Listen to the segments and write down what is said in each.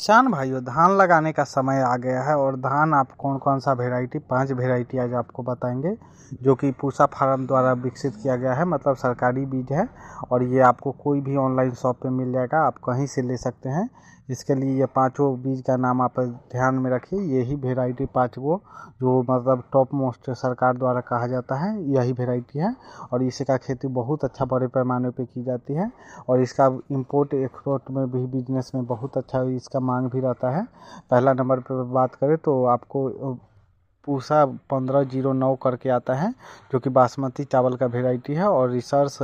किसान भाइयों, धान लगाने का समय आ गया है और धान आप कौन कौन सा वेराइटी 5 वेराइटी आज आपको बताएंगे जो कि पूसा फार्म द्वारा विकसित किया गया है। मतलब सरकारी बीज है और ये आपको कोई भी ऑनलाइन शॉप पे मिल जाएगा, आप कहीं से ले सकते हैं। इसके लिए ये पांचों बीज का नाम आप ध्यान में रखिए। यही वेराइटी 5 वो जो मतलब टॉप मोस्ट सरकार द्वारा कहा जाता है, यही वेराइटी है। और इसका खेती बहुत अच्छा बड़े पैमाने पे की जाती है और इसका इंपोर्ट एक्सपोर्ट में भी बिजनेस में बहुत अच्छा इसका मांग भी रहता है। पहला नंबर पे बात करें तो आपको पूसा 1509 करके आता है जो कि बासमती चावल का वेराइटी है और रिसर्च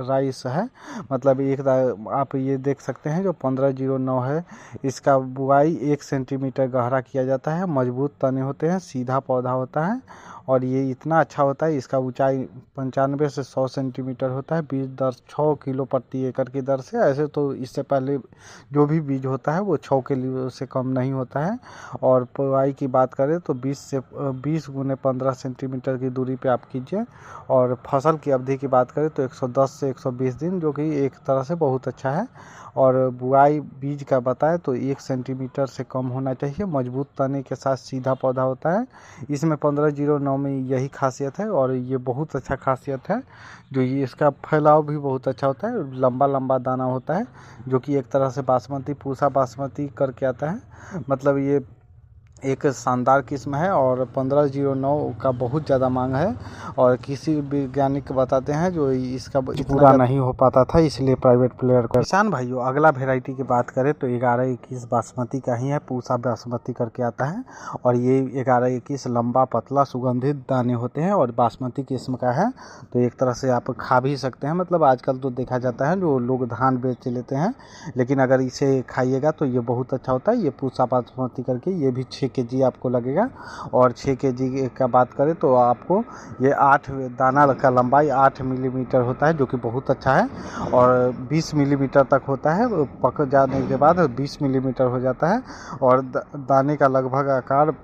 राइस है। मतलब आप ये देख सकते हैं जो 1509 है, इसका बुआई 1 सेंटीमीटर गहरा किया जाता है, मजबूत तने होते हैं, सीधा पौधा होता है और ये इतना अच्छा होता है। इसका ऊंचाई 95 से 100 सेंटीमीटर होता है। बीज दर 6 किलो प्रति एकड़ की दर से। ऐसे तो इससे पहले जो भी बीज होता है वो 6 किलो से कम नहीं होता है। और बुआई की बात करें तो 20 गुने 15 सेंटीमीटर की दूरी पे आप कीजिए। और फसल की अवधि की बात करें तो 110 से 120 दिन, जो कि एक तरह से बहुत अच्छा है। और बुआई बीज का बताएं तो 1 सेंटीमीटर से कम होना चाहिए, मजबूत तने के साथ सीधा पौधा होता है। इसमें 1509 में यही खासियत है और ये बहुत अच्छा खासियत है। जो ये इसका फैलाव भी बहुत अच्छा होता है, लंबा लंबा दाना होता है, जो कि एक तरह से बासमती पूसा बासमती करके आता है। मतलब ये एक शानदार किस्म है और 1509 का बहुत ज़्यादा मांग है। और किसी वैज्ञानिक बताते हैं जो इसका पूरा नहीं हो पाता था, इसलिए प्राइवेट प्लेयर को। किसान भाइयों, अगला वेराइटी की बात करें तो 1121 बासमती का ही है, पूसा बासमती करके आता है। और ये 1121 लंबा पतला सुगंधित दाने होते हैं और बासमती किस्म का है। तो एक तरह से आप खा भी सकते हैं। मतलब आजकल तो देखा जाता है जो लोग धान बेच लेते हैं, लेकिन अगर इसे खाइएगा तो ये बहुत अच्छा होता है। ये पूसा बासमती करके ये भी 6 केजी आपको लगेगा। और 6 केजी का बात करें तो आपको ये 8 दाना का लंबाई 8 मिलीमीटर होता है, जो कि बहुत अच्छा है। और 20 मिलीमीटर तक होता है, पक जाने के बाद 20 मिलीमीटर हो जाता है। और दाने का लगभग आकार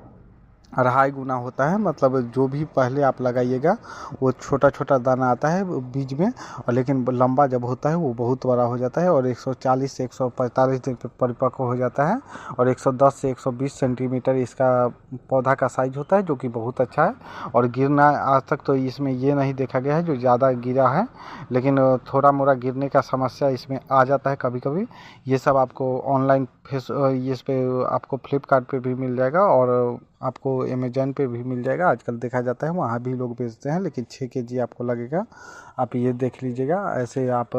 2.5 गुना होता है। मतलब जो भी पहले आप लगाइएगा वो छोटा छोटा दाना आता है बीज में, और लेकिन लंबा जब होता है वो बहुत बड़ा हो जाता है। और 140 से 145 दिन पे परिपक्व हो जाता है। और 110 से 120 सेंटीमीटर इसका पौधा का साइज होता है, जो कि बहुत अच्छा है। और गिरना आज तक तो इसमें ये नहीं देखा गया है जो ज़्यादा गिरा है, लेकिन थोड़ा मोड़ा गिरने का समस्या इसमें आ जाता है कभी कभी। ये सब आपको ऑनलाइन इस पे आपको फ्लिपकार्ट पे भी मिल जाएगा और आपको अमेजन पे भी मिल जाएगा। आजकल देखा जाता है वहाँ भी लोग बेचते हैं, लेकिन 6 केजी आपको लगेगा। आप ये देख लीजिएगा। ऐसे आप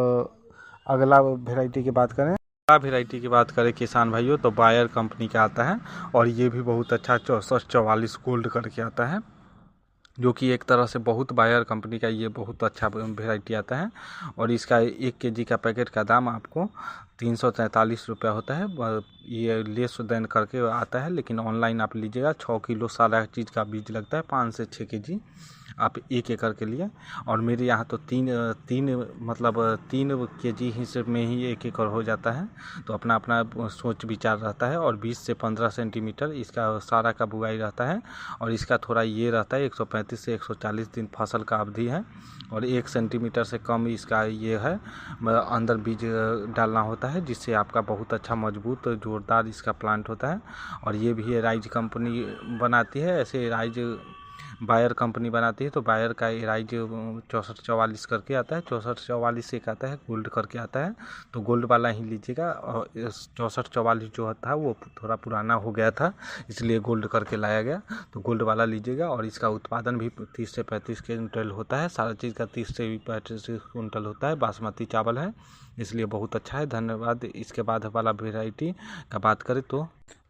अगला वेराइटी की बात करें, वेराइटी की बात करें किसान भाइयों तो बायर कंपनी का आता है और ये भी बहुत अच्छा 6444 गोल्ड करके आता है, जो कि एक तरह से बहुत बायर कंपनी का ये बहुत अच्छा वेराइटी आता है। और इसका 1 केजी का पैकेट का दाम आपको 343 रुपया होता है। ये लेस देन करके आता है, लेकिन ऑनलाइन आप लीजिएगा 6 किलो सारा चीज़ का बीज लगता है, 5 से 6 केजी आप 1 एकड़ के लिए। और मेरे यहाँ तो तीन केजी हिस्से में ही 1 एकड़ हो जाता है। तो अपना अपना सोच विचार रहता है। और 20 से 15 सेंटीमीटर इसका सारा का बुआई रहता है। और इसका थोड़ा ये रहता है 135 से 140 दिन फसल का अवधि है। और 1 सेंटीमीटर से कम इसका ये है अंदर बीज डालना होता है, जिससे आपका बहुत अच्छा मजबूत जोरदार इसका प्लांट होता है। और ये भी राइज कंपनी बनाती है। ऐसे राइज बायर कंपनी बनाती है। तो बायर का राइज 6444 करके आता है, 6444 एक आता है गोल्ड करके आता है। तो गोल्ड वाला ही लीजिएगा। और 6444 जो था वो थोड़ा पुराना हो गया था, इसलिए गोल्ड करके लाया गया। तो गोल्ड वाला लीजिएगा। और इसका उत्पादन भी 30 से 35 क्विंटल होता है, सारा चीज़ का 30 से 35 क्विंटल होता है। बासमती चावल है, इसलिए बहुत अच्छा है। धन्यवाद। इसके बाद वाला वेराइटी का बात करें तो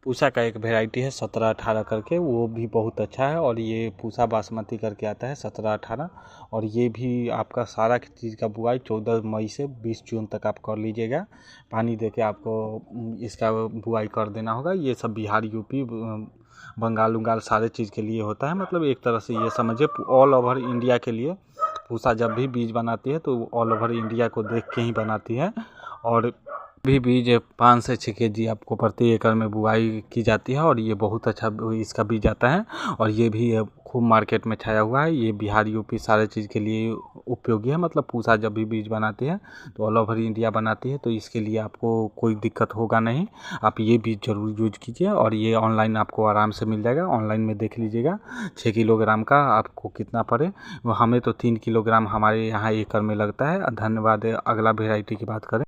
पूसा का एक वेराइटी है 1718 करके, वो भी बहुत अच्छा है। और ये पूसा बासमती करके आता है 1718। और ये भी आपका सारा चीज़ का बुआई 14 मई से 20 जून तक आप कर लीजिएगा। पानी देके आपको इसका बुआई कर देना होगा। ये सब बिहार, यूपी, बंगाल उंगाल सारे चीज़ के लिए होता है। मतलब एक तरह से ये समझिए ऑल ओवर इंडिया के लिए पूसा जब भी बीज बनाती है तो ऑल ओवर इंडिया को देख के ही बनाती है। और भी बीज 5 से 6 केजी आपको प्रति एकड़ में बुआई की जाती है और ये बहुत अच्छा इसका बीज आता है और ये भी खूब मार्केट में छाया हुआ है। ये बिहार यूपी सारे चीज़ के लिए उपयोगी है। मतलब पूसा जब भी बीज बनाती है तो ऑल ओवर इंडिया बनाती है, तो इसके लिए आपको कोई दिक्कत होगा नहीं। आप ये बीज ज़रूर यूज कीजिए और ये ऑनलाइन आपको आराम से मिल जाएगा। ऑनलाइन में देख लीजिएगा 6 किलोग्राम का आपको कितना पड़े। हमें तो 3 किलोग्राम हमारे यहाँ एकड़ में लगता है। धन्यवाद। अगला वेराइटी की बात करें।